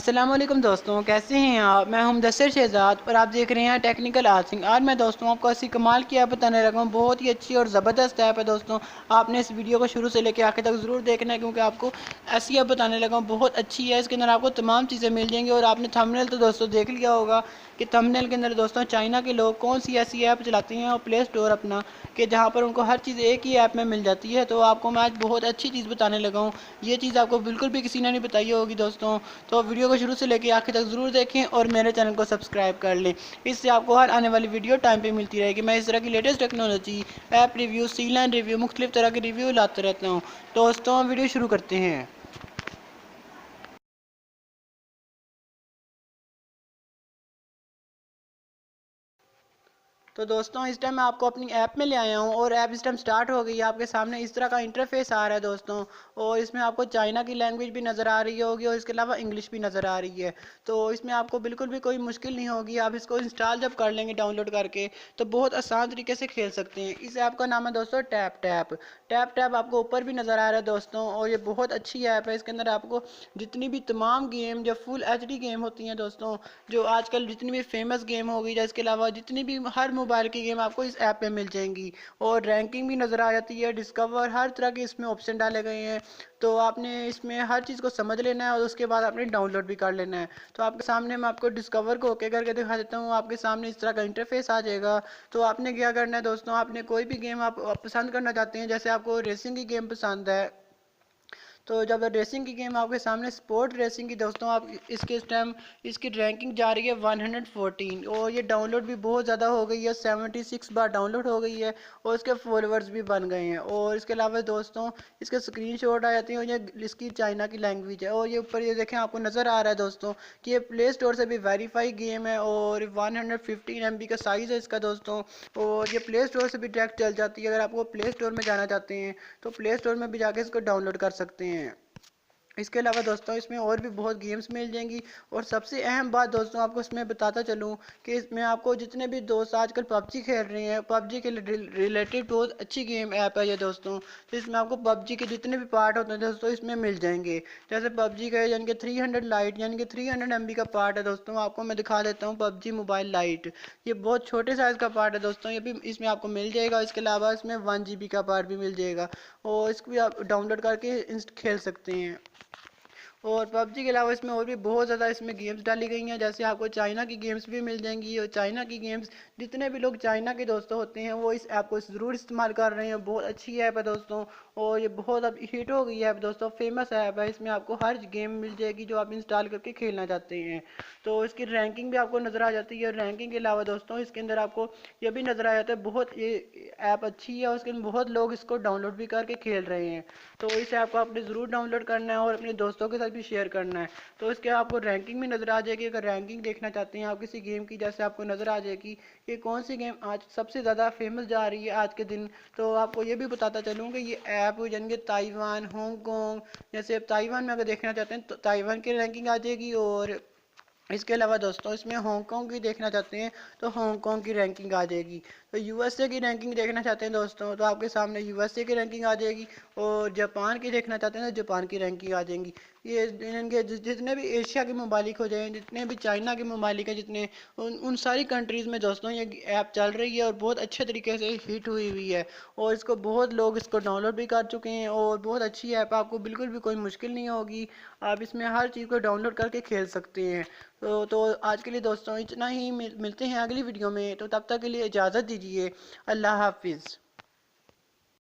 अस्सलामुअलैकुम दोस्तों, कैसे हैं आप। मैं हूं मुदस्सर शहजाद और आप देख रहे हैं टेक्निकल आर्थिंग। आज मैं दोस्तों आपको ऐसी कमाल की ऐप बताने लगा हूं। बहुत ही अच्छी और ज़बरदस्त ऐप है दोस्तों। आपने इस वीडियो को शुरू से लेकर आखिर तक ज़रूर देखना है, क्योंकि आपको ऐसी ऐप बताने लगा हूं बहुत अच्छी है। इसके अंदर आपको तमाम चीज़ें मिल जाएंगी। और आपने थंबनेल तो दोस्तों देख लिया होगा कि थंबनेल के अंदर दोस्तों चाइना के लोग कौन सी ऐसी ऐप चलाते हैं और प्ले स्टोर अपना, कि जहाँ पर उनको हर चीज़ एक ही ऐप में मिल जाती है। तो आपको मैं आज बहुत अच्छी चीज़ बताने लगा हूँ। ये चीज़ आपको बिल्कुल भी किसी ने नहीं बताई होगी दोस्तों। तो वीडियो को शुरू से लेकर आखिर तक ज़रूर देखें और मेरे चैनल को सब्सक्राइब कर लें। इससे आपको हर आने वाली वीडियो टाइम पे मिलती रहेगी। मैं इस तरह की लेटेस्ट टेक्नोलॉजी, ऐप रिव्यू, सीलाइन रिव्यू, मुख्तलिफ तरह के रिव्यू लाते रहता हूँ। दोस्तों वीडियो शुरू करते हैं। तो दोस्तों इस टाइम मैं आपको अपनी ऐप में ले आया हूँ और ऐप इस टाइम स्टार्ट हो गई है। आपके सामने इस तरह का इंटरफेस आ रहा है दोस्तों। और इसमें आपको चाइना की लैंग्वेज भी नज़र आ रही होगी और इसके अलावा इंग्लिश भी नज़र आ रही है। तो इसमें आपको बिल्कुल भी कोई मुश्किल नहीं होगी। आप इसको इंस्टॉल जब कर लेंगे डाउनलोड करके, तो बहुत आसान तरीके से खेल सकते हैं। इस ऐप का नाम है दोस्तों टैप टैप। टैप टैप आपको ऊपर भी नज़र आ रहा है दोस्तों। और ये बहुत अच्छी ऐप है। इसके अंदर आपको जितनी भी तमाम गेम जो फुल HD गेम होती हैं दोस्तों, जो आजकल जितनी भी फेमस गेम होगी, या इसके अलावा जितनी भी हर मोबाइल की गेम आपको इस ऐप में मिल जाएंगी। और रैंकिंग भी नज़र आ जाती है, डिस्कवर, हर तरह के इसमें ऑप्शन डाले गए हैं। तो आपने इसमें हर चीज़ को समझ लेना है और उसके बाद आपने डाउनलोड भी कर लेना है। तो आपके सामने मैं आपको डिस्कवर को ओके करके दिखा देता हूँ। आपके सामने इस तरह का इंटरफेस आ जाएगा। तो आपने क्या करना है दोस्तों, आपने कोई भी गेम आप पसंद करना चाहते हैं, जैसे आपको रेसिंग की गेम पसंद है, तो जब रेसिंग की गेम आपके सामने, स्पोर्ट रेसिंग की दोस्तों, आप इसके इस टाइम इसकी रैंकिंग जा रही है 114। और ये डाउनलोड भी बहुत ज़्यादा हो गई है, 76 बार डाउनलोड हो गई है। और इसके फॉलोअर्स भी बन गए हैं। और इसके अलावा दोस्तों इसके स्क्रीनशॉट आ जाते हैं। और ये इसकी चाइना की लैंग्वेज है। और ये ऊपर ये देखें, आपको नज़र आ रहा है दोस्तों कि ये प्ले स्टोर से भी वेरीफाई गेम है। और 115 MB का साइज़ है इसका दोस्तों। और ये प्ले स्टोर से भी डायरेक्ट चल जाती है। अगर आपको प्ले स्टोर में जाना चाहते हैं तो प्ले स्टोर में भी जाके इसको डाउनलोड कर सकते हैं। इसके अलावा दोस्तों इसमें और भी बहुत गेम्स मिल जाएंगी। और सबसे अहम बात दोस्तों आपको इसमें बताता चलूँ कि इसमें आपको जितने भी दोस्त आजकल पबजी खेल रहे हैं, पबजी के रिलेटेड बहुत अच्छी गेम ऐप है ये दोस्तों। तो इसमें आपको पबजी के जितने भी पार्ट होते हैं दोस्तों इसमें मिल जाएंगे। जैसे पबजी का यानी कि 300 लाइट यानी कि 300 MB का पार्ट है दोस्तों। आपको मैं दिखा देता हूँ पबजी मोबाइल लाइट। ये बहुत छोटे साइज़ का पार्ट है दोस्तों, ये भी इसमें आपको मिल जाएगा। इसके अलावा इसमें 1 GB का पार्ट भी मिल जाएगा। और इसको भी आप डाउनलोड करके खेल सकते हैं। और पबजी के अलावा इसमें और भी बहुत ज़्यादा इसमें गेम्स डाली गई हैं। जैसे आपको चाइना की गेम्स भी मिल जाएंगी। और चाइना की गेम्स, जितने भी लोग चाइना के दोस्तों होते हैं वो इस ऐप को ज़रूर इस्तेमाल कर रहे हैं। बहुत अच्छी ऐप है दोस्तों। और ये बहुत अब हिट हो गई है ऐप दोस्तों, फेमस ऐप है। इसमें आपको हर गेम मिल जाएगी जो आप इंस्टॉल करके खेलना चाहते हैं। तो इसकी रैंकिंग भी आपको नज़र आ जाती है। रैंकिंग के अलावा दोस्तों इसके अंदर आपको ये भी नज़र आ जाता है बहुत ये ऐप अच्छी है। और उसके अंदर बहुत लोग इसको डाउनलोड भी करके खेल रहे हैं। तो इस ऐप को आपने ज़रूर डाउनलोड करना है और अपने दोस्तों के साथ भी शेयर करना है। तो इसके आपको रैंकिंग भी नज़र आ जाएगी। अगर रैंकिंग देखना चाहते हैं आप किसी गेम की, जैसे आपको नज़र आ जाएगी कि कौन सी गेम आज सबसे ज़्यादा फेमस जा रही है आज के दिन। तो आपको ये भी बताता चलूँ कि ये ऐप यानी कि ताइवान, हांगकॉन्ग, जैसे अब ताइवान में अगर देखना चाहते हैं तो ताइवान की रैंकिंग आ जाएगी। और इसके अलावा दोस्तों इसमें हांगकॉन्ग की देखना चाहते हैं तो हांगकॉन्ग की रैंकिंग आ जाएगी। तो USA की रैंकिंग देखना चाहते हैं दोस्तों तो आपके सामने USA की रैंकिंग आ जाएगी। और जापान की देखना चाहते हैं तो जापान की रैंकिंग आ जाएंगी। ये इनके जितने भी एशिया के ममालिक हो जाए, जितने भी चाइना के ममालिक हैं, जितने उन सारी कंट्रीज़ में दोस्तों ये ऐप चल रही है और बहुत अच्छे तरीके से हिट हुई हुई है। और इसको बहुत लोग इसको डाउनलोड भी कर चुके हैं। और बहुत अच्छी ऐप, आपको बिल्कुल भी कोई मुश्किल नहीं होगी। आप इसमें हर चीज़ को डाउनलोड करके खेल सकते हैं। तो आज के लिए दोस्तों इतना ही। मिलते हैं अगली वीडियो में। तो तब तक के लिए इजाज़त दीजिए। अल्लाह हाफिज़।